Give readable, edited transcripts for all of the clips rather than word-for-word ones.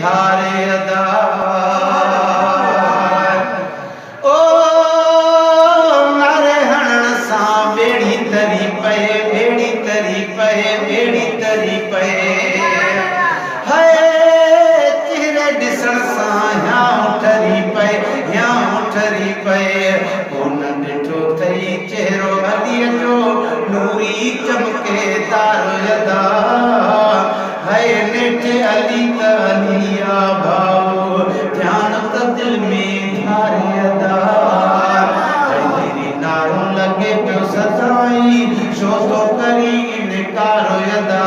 धारे अदा ओ नारे हणण सां बेड़ी तरी पए बेड़ी तरी पए बेड़ी तरी पए हाय चेहरे ॾिसण सां याऊं ठरी पए याऊं ठरी पए कोन ॾिठो अथई चेहरो अलीअ जो नूरी चमके तारो अदा हाय नेठे अली त अलिया भाऊ ध्यान त दिल में धारे अदा तेरी नारो लगे पियो सदाई छो तो करी इनकार अदा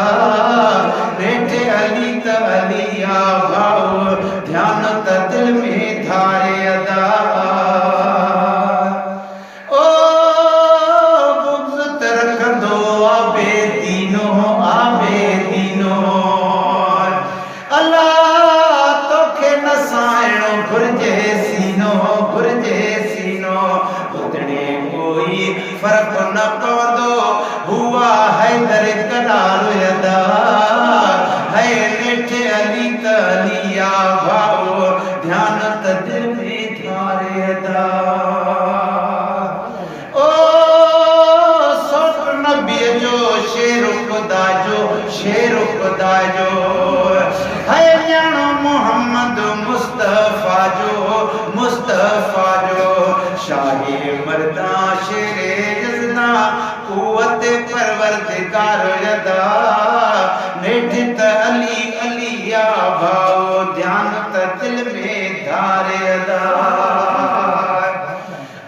नेठे अली त अलिया भाऊ ध्यान त दिल में धारे अदा ओ बुग़्ज़ त रखंदो आबे दीनो अल्लाह तोखे नसाइणो घुर्जे सीनो ॿुधणे कोई फ़र्क़ न पवंदो हुआ हैदर करार अदा है नेठे अली त अलिया भाऊ ध्यान त दिल में धारे अदा ओ सोट नबीअ जो शेर खुदा जो है ॼाणो मुस्तफ़ा जो शाहे मर्दा शेरे जज़दा क़ुव्वत परवरदिगार अदा नेठे त अली अलिया भाऊ ध्यान त दिल में धारे अदा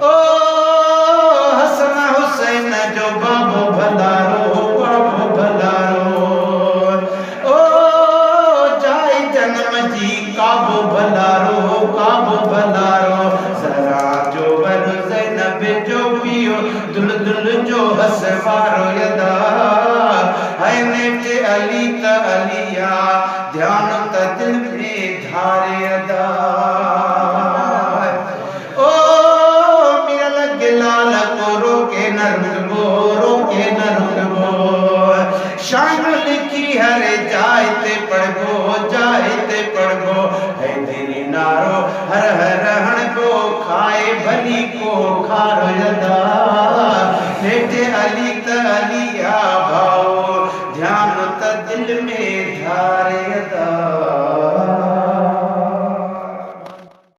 ओ हसन हुसैन जो बाबो भलारो ओ जाए जन्म जी काबो भलारो ज़रा जो वर ज़ैनब जो पियो दुल जो हसवारो अदा है नेठे अली त अलिया ध्यान त दिल में धारे अदा ओ मिरल गिलाल को रोके न रुकबो शान लिखी हर जाए ते पढ़बो है तेरी नारो हर हण को खाए भली को खारो अदा नेठे अली त अली